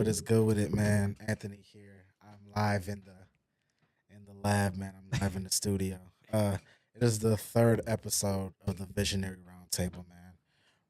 is good with it, man? Anthony here. I'm live in the lab, man. I'm live in the studio. It is the third episode of the Visionary Roundtable, man.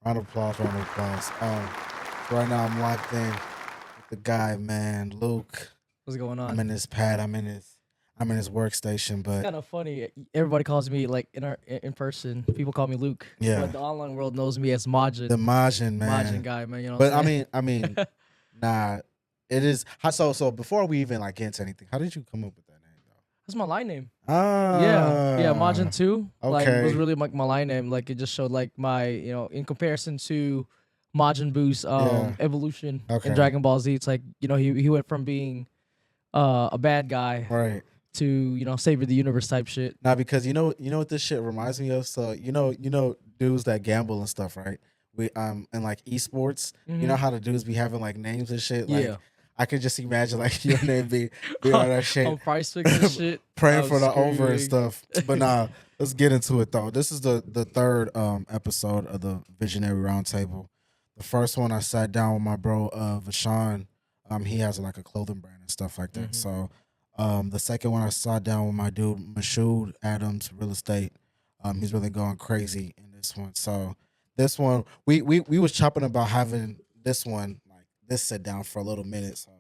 Round of applause, round of applause. Right now I'm locked in with the guy, man, Luke. What's going on? I'm in his pad. I'm in his workstation, It's but kind of funny. Everybody calls me like in person. People call me Luke. yeah, But the online world knows me as Majin. the Majin, Majin man. guy, man. You know. But What I'm saying? I mean, nah. It is so. Before we even like get into anything, how did you come up with that name, though? That's my line name. Ah, Yeah. Majin 2. Like okay. was really like my line name. Like it just showed like my in comparison to Majin Buu's Yeah. evolution Okay. in Dragon Ball Z. It's like he went from being a bad guy Right to savior the universe type shit. now, because you know what this shit reminds me of. So you know dudes that gamble and stuff, right? We and like esports. You know how the dudes be having like names and shit. Like Yeah. I could just imagine like your name be all that shit. On price picks and shit. Praying I'm for the over and screaming. stuff. But nah, let's get into it though. This is the third episode of the Visionary Roundtable. The first one I sat down with my bro Vashawn. He has like a clothing brand and stuff like that. Mhm. So the second one I sat down with my dude Mashoud Adams, real estate. He's really going crazy in this one. So this one we was chopping about having this one like this sit down for a little minute. So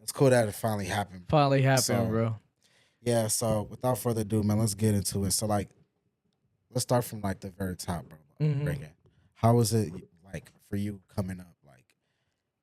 it's cool that it finally happened. Finally happened, So, bro. Yeah, so without further ado, man, let's get into it. So like let's start from like the very top, bro. Mhm. Bring it. How was it like for you coming up? Like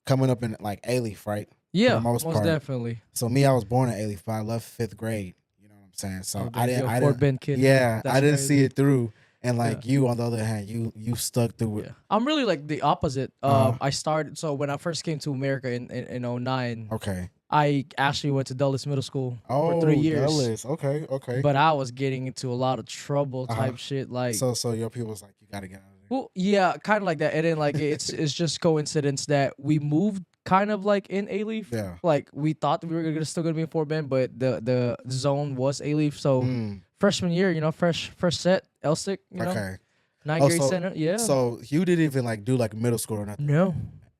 coming up in like A-Leaf, right? Yeah, the most part. definitely. So me, I was born at A-Leaf, but I left 5th grade. You know what I'm saying? So Oh, I damn, didn't you're a I Fort didn't Bend kid. yeah, That's I didn't crazy. see it through. And like you on the other hand, you stuck through it. Yeah. I'm really like the opposite. Uh-huh. I started so when I first came to America in 09, Okay. I actually went to Dulles Middle School Oh, for 3 years. Dulles. Okay, okay. But I was getting into a lot of trouble Uh-huh. type shit. Like, So your people was like, you gotta get out of there. well, yeah, kind of like that. And then like it's just coincidence that we moved kind of like in A-Leaf. Yeah. Like we thought we were still gonna be in Fort Bend, but the zone was A-Leaf. So Mm, freshman year, fresh set, LSIC, okay. 9th Oh, grade so- center. Yeah. So you didn't even like do like middle school or nothing. No.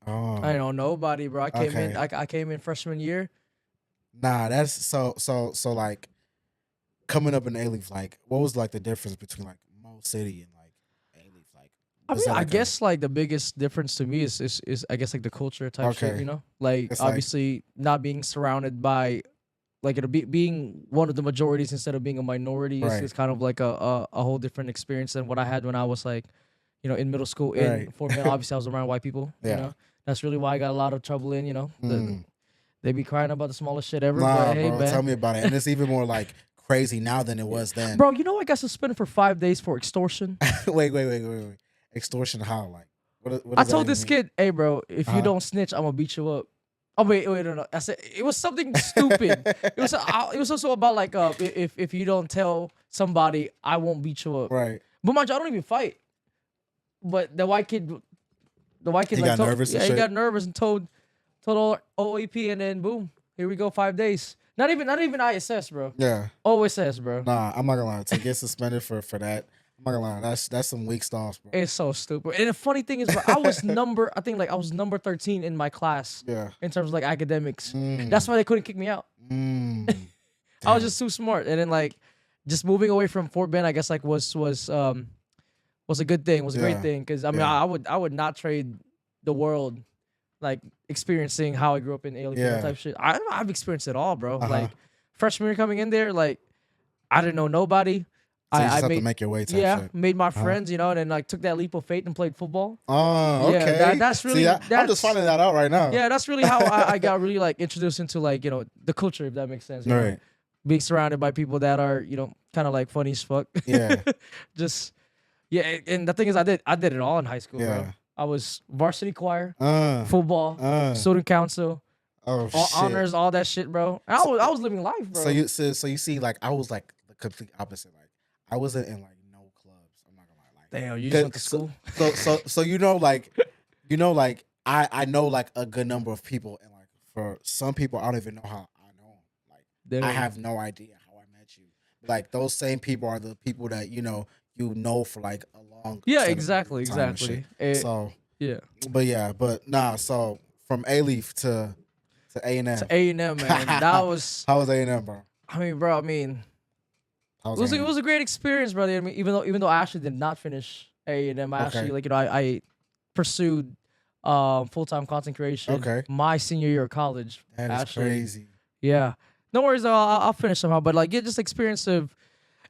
Oh. I know nobody, bro. I came in. Okay. I came in freshman year. Nah, that's so like coming up in A-Leaf, like what was like the difference between like Mo City and like A-Leaf? Like I was mean, it, I like, guess like the biggest difference to me is I guess like the culture type shit. Okay. Like It's like- obviously not being surrounded by like being one of the majorities instead of being a minority Right. is kind of like a whole different experience than what I had when I was like, in middle school. In Right. Fort Bend, obviously I was around white people. Yeah. That's really why I got a lot of trouble in. Mm. They be crying about the smallest shit ever. Nah, but hey, bro, man. tell me about it. And it's even more like crazy now than it was then. Bro, I got suspended for 5 days for extortion. wait. Extortion how? Like what I does that told even this mean? kid, "Hey, bro, if you Uh-huh. don't snitch, I'm gonna beat you up." Oh wait, no. I said it was something stupid. It was also about like if you don't tell somebody, I won't beat you up. Right. But mind you, I don't even fight. But the white kid He like got told, nervous and yeah, he shit? got nervous and told all OAP, and then boom, here we go, 5 days. Not even ISS, bro. Yeah. OSS, bro. Nah, I'm not gonna lie. To get suspended for that, I'm not gonna lie. That's some weak stuff, bro. It's so stupid. And the funny thing is, bro, I was number 13 in my class Yeah. in terms of like academics. Mm. That's why they couldn't kick me out. Mm. I was just too smart. And then like just moving away from Fort Bend, I guess like was a good thing, was a great Yeah. thing. Cause I mean Yeah. I would not trade the world like experiencing how I grew up in alien Yeah. type shit. I've experienced it all, bro. Uh-huh. Like freshman year coming in there, like I didn't know nobody. So you just I have to made make your way type yeah, shit. made my Uh-huh. friends, and then like took that leap of faith and played football. Oh, Yeah, okay. that's really- See, I'm that's- just finding that out right now. Yeah, that's really how I got really like introduced into like the culture, if that makes sense. you know? Right. Being surrounded by people that are kind of like funny as fuck. Yeah. Just and the thing is, I did it all in high school, Yeah. bro. I was varsity choir, Uh. football, student council, Oh all shit. honors, all that shit, bro. And I was living life, bro. So you see, like I was like the complete opposite. Like I wasn't in like no clubs. I'm not gonna lie. Like Damn, you just went to school. so like I know like a good number of people, and like for some people I don't even know how I know 'em. Like Damn. I have no idea how I met you. Like those same people are the people that you know for like a long Yeah, set of exactly, time and exactly. shit. And- So yeah. but nah. So from A-Leaf to To A and to M. A&M, man. That was, How was A&M, bro? I mean, bro. I mean, How it was was A&M? a great experience, brother. I mean, even though I actually did not finish A&M, I actually Okay. like I pursued full time content creation Okay. my senior year of college. That is Actually, crazy. yeah. No worries, though. I'll finish somehow. But like, yeah, just experience of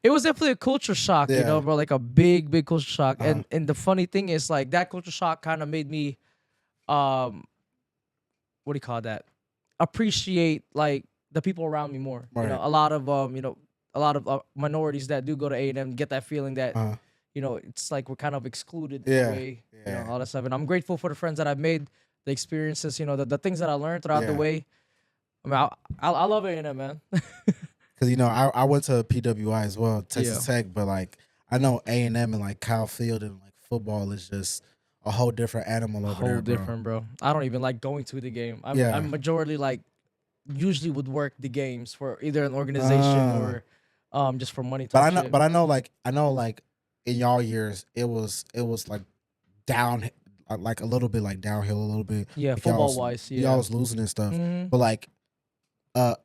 it was definitely a culture shock, Yeah. bro. Like a big culture shock. Uh-huh. And the funny thing is, like that culture shock kind of made me, um, what do you call that? Appreciate like the people around me more. Right. A lot of a lot of minorities that do go to A&M get that feeling that Uh-huh. it's like we're kind of excluded in a Yeah. way, Yeah. all that stuff. And I'm grateful for the friends that I've made, the experiences, the things that I learned throughout the Yeah. way. I mean, I love A&M, man. Because I went to PWI as well, Texas Yeah. Tech, but like I know A&M and like Kyle Field and like football is just a whole different animal over Whole there, bro. different, bro. I don't even like going to the game. Yeah. I'm majority like usually would work the games for either an organization or just for money But type shit. I know like in y'all years it was like down like a little bit like downhill a little bit. Yeah, Like, y'all football was, wise, y'all yeah. was losing and stuff. Mhm. But like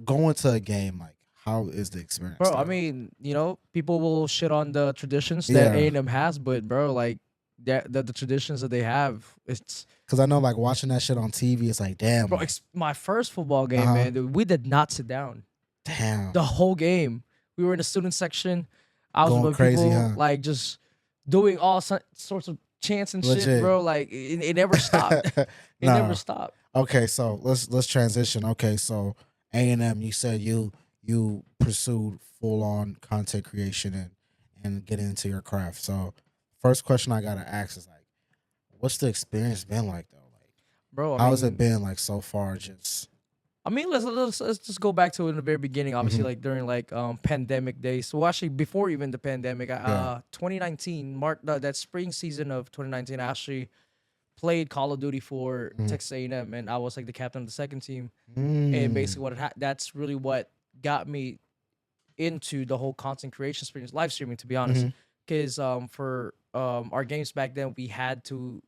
going to a game, like how is the experience? Bro, I there? mean, people will shit on the traditions that Yeah. A&M has, but bro, like the traditions that they have, it's Because I know like watching that shit on TV, it's like damn, bro. like, My first football game, Uh-huh. man. Dude, we did not sit down damn, the whole game. We were in the student section. I was Going with crazy, people huh? like just doing all sorts of chants and shit, Legit. bro. Like it never stopped. It Nah. never stopped. Okay, so let's transition. Okay, so A&M, you said you pursued full on content creation and getting into your craft. So first question I gotta ask is like, what's the experience been like though? Like, Bro, how has it been like so far? Just I mean, let's just go back to it in the very beginning. Obviously, Mhm. like during like pandemic days. So actually, before even the pandemic, Yeah. 2019 marked that spring season of 2019. I actually played Call of Duty for Mhm. Texas A&M, and I was like the captain of the second team. And Mm. basically, that's really what got me into the whole content creation experience, live streaming, to be honest. Mhm. Because for our games back then, we had to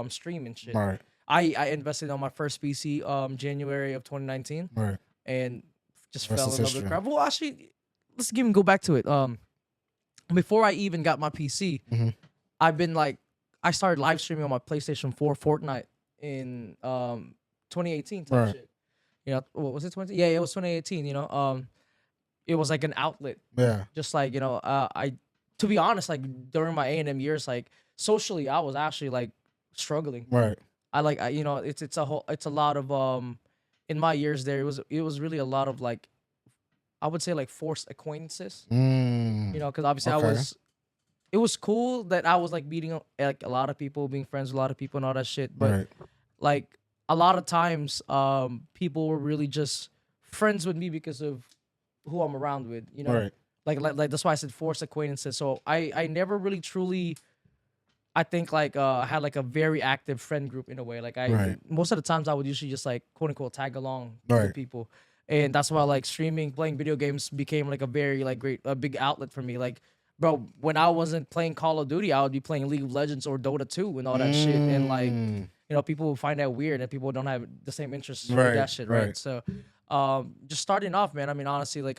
stream and shit. Right, I invested on my first PC January of 2019 right. and just Rest fell is in love with history. craft. Well, actually, let's even go back to it. Before I even got my PC, Mhm. I've been like, I started live streaming on my PlayStation 4 Fortnite in 2018 type Right. shit. What was it 20? Yeah, it was 2018. It was like an outlet, Yeah. just like I, to be honest, like during my A&M years, like socially, I was actually like struggling. Right. It's a lot of in my years there, it was really a lot of like, I would say like forced acquaintances, Mm. because obviously Okay. it was cool that I was like meeting like a lot of people, being friends with a lot of people and all that shit, but Right. like a lot of times people were really just friends with me because of who I'm around with, Right. like that's why I said forced acquaintances. So I never really truly, I think like had like a very active friend group in a way. Like Right. most of the times I would usually just like quote unquote tag along Right. with people, and that's why like streaming, playing video games became like a very like a big outlet for me. Like, bro, when I wasn't playing Call of Duty, I would be playing League of Legends or Dota 2 and all that shit, and like Mm. people will find that weird and people don't have the same interests with Right, that shit, right? right. So, just starting off, man. I mean, honestly, like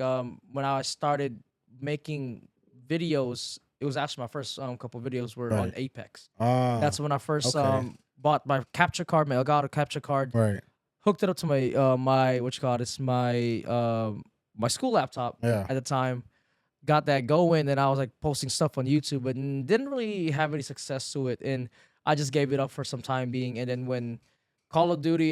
when I started making videos, it was actually my first couple videos were on Right. Apex. Ah. That's when I first okay. bought my capture card, my Elgato capture card, Right. hooked it up to my my what you call it, it's my school laptop Yeah. at the time. Got that going, and I was like posting stuff on YouTube, but didn't really have any success to it, and I just gave it up for some time being. And then when Call of Duty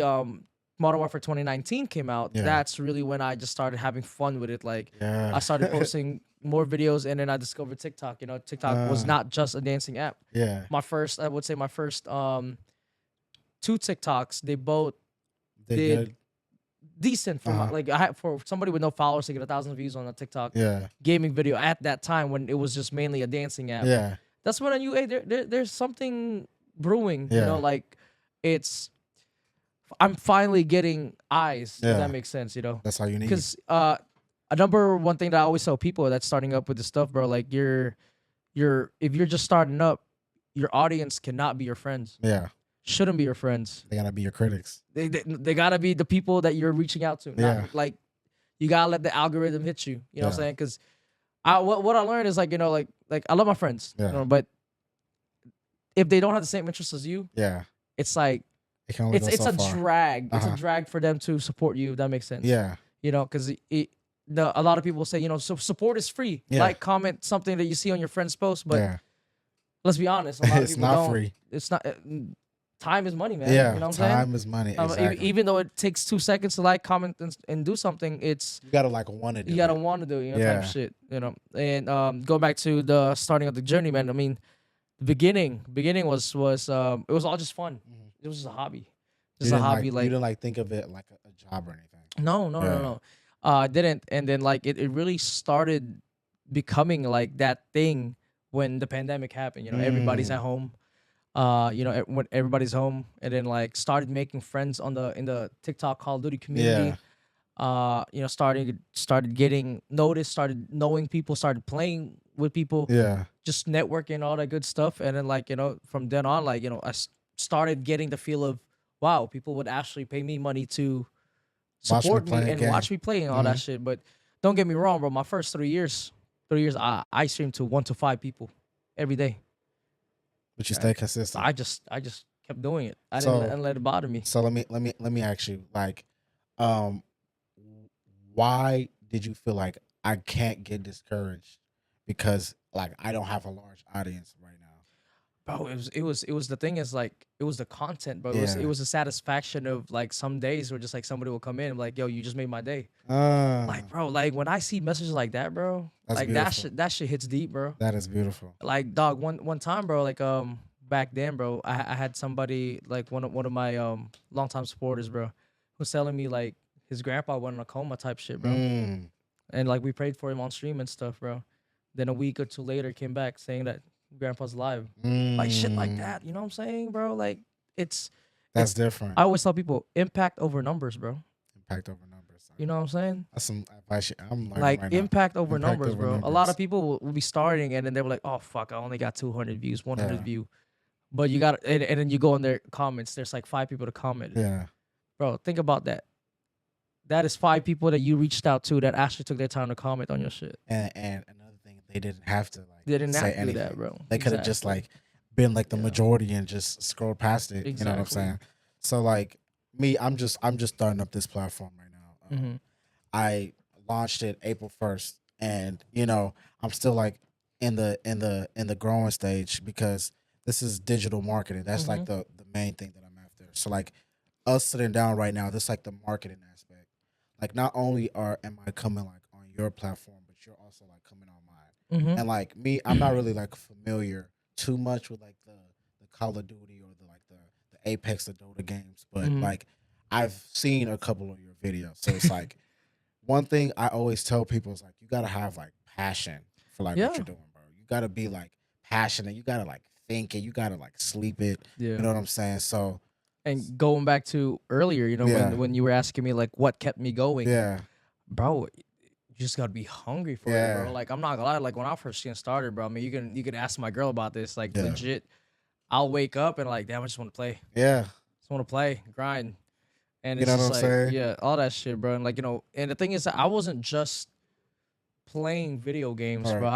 Modern Warfare 2019 came out, Yeah. that's really when I just started having fun with it. Like Yeah. I started posting more videos, and then I discovered TikTok. TikTok was not just a dancing app. Yeah. I would say my first two TikToks, they both Did did good. decent for Uh-huh. like I had for somebody with no followers to get 1,000 views on a TikTok Yeah. gaming video at that time when it was just mainly a dancing app. Yeah. That's when I knew, hey, there's something brewing. Yeah. Like I'm finally getting eyes. Yeah. If that makes sense. That's all you need. Because a number one thing that I always tell people that's starting up with this stuff, bro, like if you're just starting up, your audience cannot be your friends. Yeah. shouldn't be your friends. They gotta be your critics. They gotta be the people that you're reaching out to. Yeah. Not like you gotta let the algorithm hit you. You know what I'm Yeah. saying? Because what I learned is like, you know, like I love my friends, Yeah. you know, but if they don't have the same interests as you, Yeah. it's like It can only go it's so a far. drag. It's Uh-huh. a drag for them to support you. If that makes sense. Yeah. You know, because a lot of people say, you know, so support is free. Yeah. Like, comment something that you see on your friend's post, but Yeah. let's be honest, a lot of It's people not don't. free. It's not. Time is money, man. Yeah. You know what I'm saying? Time is money. Exactly. Even though it takes 2 seconds to like, comment, and do something, it's You gotta like want to do you gotta it. want to do it, you know, type Yeah. of shit, you know. And go back to the starting of the journey, man. I mean, the beginning was it was all just fun. Mhm. It was just a hobby, You just a didn't hobby. you Like, didn't like think of it like a job or anything. no, Yeah. no. I didn't. And then like it really started becoming like that thing when the pandemic happened. You know, everybody's at home. You know, when everybody's home, and then like started making friends in the TikTok Call of Duty community. You know, started getting noticed, started knowing people, started playing with people, Yeah. just networking, all that good stuff. And then like, you know, from then on, like, you know, started getting the feel of, wow, people would actually pay me money to Watch me support me play a and game. watch me play and all that shit. But don't get me wrong, bro. My first 3 years, I streamed to 1 to 5 people every day. But you stay consistent. I just kept doing it. I So- didn't let it bother me. So let me ask you, like, um, why did you feel like I can't get discouraged because like I don't have a large audience right now? Bro, it was the thing is like it was the content, bro. Yeah. It was the satisfaction of like some days where just like somebody will come in and like, yo, you just made my day. Uh, Like, bro, like when I see messages like that, bro, That's like beautiful. that shit hits deep, bro. that is beautiful. Like, dog, one time, bro, like back then, bro, I had somebody like one of my longtime supporters, bro, was telling me like his grandpa went in a coma type shit, bro. Mm, And like we prayed for him on stream and stuff, bro. Then a week or two later came back saying that grandpa's alive. Like shit like mm, that. You know what I'm saying, bro? Like it's That's different. I always tell people impact over numbers, bro. Impact over numbers. You know what I'm saying? That's some advice I'm learning Like right now. impact over Impact numbers, over bro. A lot numbers. of people will be starting and then they were like, oh fuck, I only got 200 views, 100 Yeah. view. But you got and then you go in their comments, there's like 5 people to comment. Yeah. Bro, think about that. That is 5 people that you reached out to that actually took their time to comment on your shit. And another thing, they didn't have to like They didn't say have to do anything. that, bro. They could have just Exactly. like been like the Yeah. majority and just scrolled past it. You know what I'm Exactly. saying? So like me, I'm just starting up this platform right now. Mhm. I launched it April 1st, and you know I'm still like in the growing stage because this is digital marketing. That's like the main thing that I'm after. So like us sitting down right now, this like the marketing aspect. Like not only am I coming like on your platform, but you're also like coming on mine. Mhm. And like me, I'm not really like familiar too much with like the Call of Duty or the Apex, the Dota games, but Mhm. like I've seen a couple of your videos. So it's like one thing I always tell people is like you gotta have like passion for like Yeah. what you're doing, bro. You gotta be like passionate. You gotta like think it. You gotta like sleep it. Yeah. You know what I'm saying? So And going back to earlier, you know, Yeah. when you were asking me like what kept me going, yeah, bro, you just gotta be hungry for it, Yeah. bro. Like I'm not gonna lie, like when I first getting started, bro. I mean, you can ask my girl about this, like Yeah. legit. I'll wake up and like, damn, I just want to play, yeah, just want to play, grind, and You it's know just what I'm like, saying? yeah, all that shit, bro. And like, you know, and the thing is, that I wasn't just playing video games, bro. Right.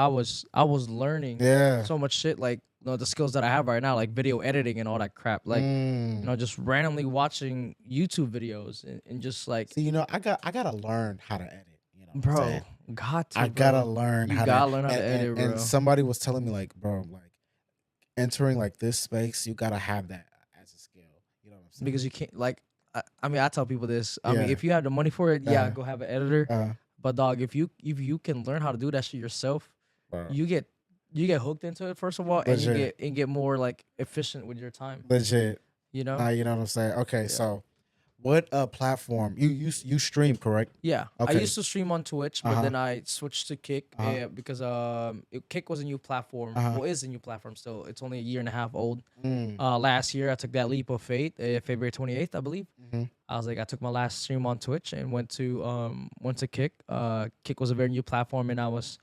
I was learning yeah. so much shit, like you know, the skills that I have right now, like video editing and all that crap, like. Mm. You know, just randomly watching YouTube videos and just like, See, you know, I gotta learn how to edit. You know, what I'm bro, saying? got to, I gotta bro. learn You how gotta to learn how to edit, bro. And somebody was telling me like, bro, like entering like this space, you gotta have that as a skill. You know what I'm saying? Because you can't like, I mean, I tell people this. I mean, Yeah. if you have the money for it, yeah, Uh-huh. go have an editor. uh, But dog, if you can learn how to do that shit yourself, bro, you get hooked into it first of all, and Legit. you get more like efficient with your time. legit. You know? Nah, you know what I'm saying? Okay, so what platform you stream, correct? Yeah, I Okay. used to stream on Twitch, but Uh-huh. then I switched to Kick Uh-huh. because Kick was a new platform. Uh-huh. Well, is a new platform still. It's only a year and a half old. Mm. Last year I took that leap of faith, February 28th, I believe. Mhm. I was like, I took my last stream on Twitch and went to Kick. Kick was a very new platform, and I was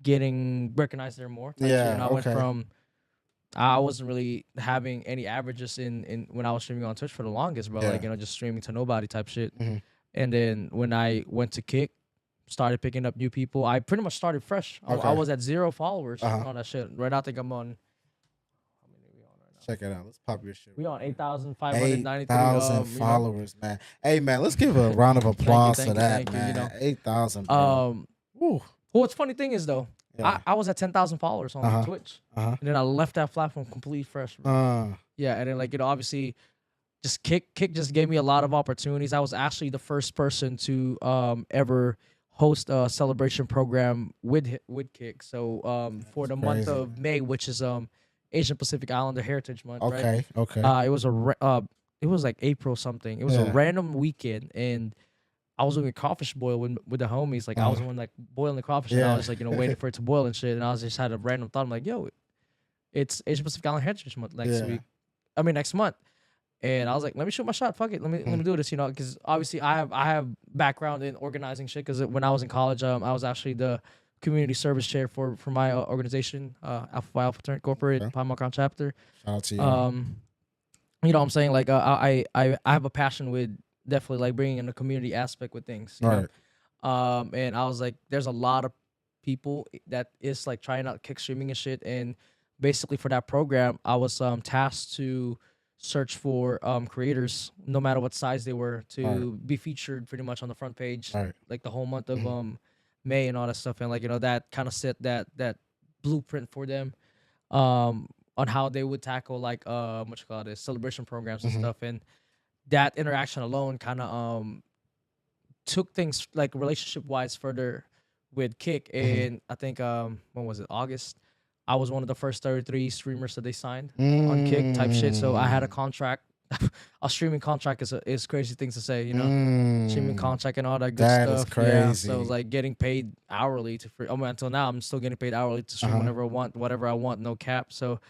getting recognized there more. type shit. Yeah, And I went okay. from I wasn't really having any averages in when I was streaming on Twitch for the longest, bro. Like, Yeah. just streaming to nobody type shit. Mhm. And then when I went to Kick, started picking up new people. I pretty much started fresh. I Okay. was at 0 followers Uh-huh. on that shit. Right now, I think I'm on. How many are we on right now? Check it out. Let's pop your shit. We on 8,593. 8,000 followers, man. Hey, man, let's give a round of applause thank for you, that, thank you, man. 8,000, bro. Well, what's funny thing is though, Yeah. I was at 10,000 followers on Uh-huh. Twitch, Uh-huh. and then I left that platform completely fresh. Bro. Yeah, and then like obviously, just Kick just gave me a lot of opportunities. I was actually the first person to ever host a celebration program with Kick. So for the month crazy, of May, which is Asian Pacific Islander Heritage Month. Okay, right? okay. It was it was like April something. It was a Yeah. random weekend, and I was doing a crawfish boil with the homies. Like I was the one like boiling the crawfish, and I Yeah. was like waiting for it to boil and shit. And I was just had a random thought. I'm like, yo, it's Asian Pacific Islander Heritage Month next Yeah. week. I mean next month. And I was like, let me shoot my shot. Fuck it. Let me do this. Because obviously I have background in organizing shit. Because when I was in college, I was actually the community service chair for my organization, Alpha Phi Alpha Fraternity Corporate, Okay. Palmacon chapter. Shout out to you. You know what I'm saying? Like I have a passion with definitely like bringing in the community aspect with things. You Right. know? And I was like, there's a lot of people that is like trying out Kick streaming and shit. And basically for that program, I was tasked to search for creators, no matter what size they were, to be featured pretty much on the front page, Right. like the whole month of May and all that stuff. And like that kind of set that blueprint for them. On how they would tackle like what you call this celebration programs and stuff, and that interaction alone kind of took things like relationship wise further with Kick. And I think when was it, August, I was one of the first 33 streamers that they signed on Kick type shit. So I had a contract. A streaming contract is crazy things to say, streaming contract and all that good That is stuff. Yeah, so crazy. like getting paid hourly until now I'm still getting paid hourly to stream whenever I want, whatever I want, no cap. So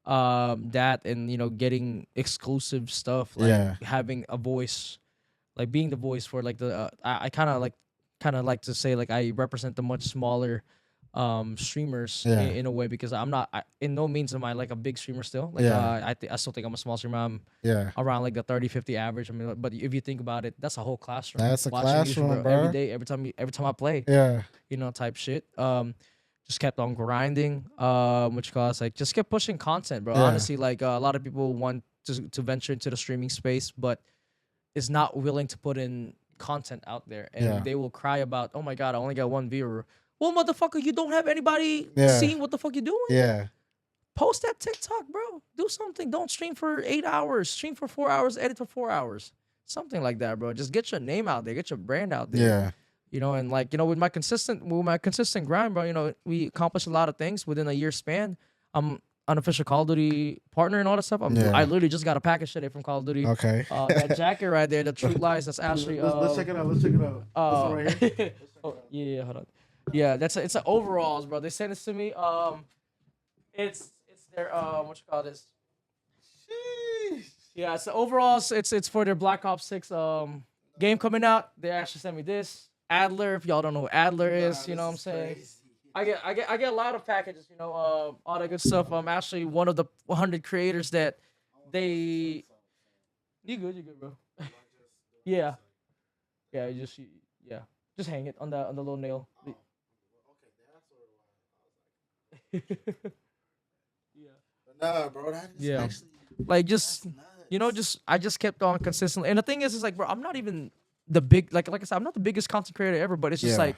that and getting exclusive stuff, like having a voice, like being the voice for like the I kind of like to say like I represent the much smaller streamers in a way, because I'm not in no means am I like a big streamer still. Like I still think I'm a small streamer. I'm around like the 30-50 average. I mean, but if you think about it, that's a whole classroom. That's a watching classroom, YouTube bro. every day, every time I play. Yeah. Type shit. Just kept on grinding. Which caused like just kept pushing content, bro. Yeah. Honestly, like a lot of people want to venture into the streaming space, but is not willing to put in content out there, and they will cry about, oh my god, I only got one viewer. Well, motherfucker, you don't have anybody seeing what the fuck you're doing. Yeah. Post that TikTok, bro. Do something. Don't stream for 8 hours. Stream for 4 hours. Edit for 4 hours. Something like that, bro. Just get your name out there. Get your brand out there. Yeah. And like with my consistent grind, bro. We accomplished a lot of things within a year span. I'm unofficial Call of Duty partner and all that stuff. I literally just got a package today from Call of Duty. Okay. That jacket right there, the True Lies. That's actually. Let's check it out. Let's check it out. This right here. Yeah, hold on. Yeah, it's a overalls, bro. They sent this to me. It's their what you call this? Sheesh. Yeah, it's the overalls. It's for their Black Ops 6 game coming out. They actually sent me this. Adler, if y'all don't know who Adler is, you know what I'm saying? Crazy. I get a lot of packages, all that good stuff. I'm actually one of the 100 creators that they. You good, bro. Yeah. Just hang it on the little nail. Yeah. Nah, bro, that is actually like just I just kept on consistently. And the thing is like, bro, I'm not even the big like I said, I'm not the biggest content creator ever, but it's just like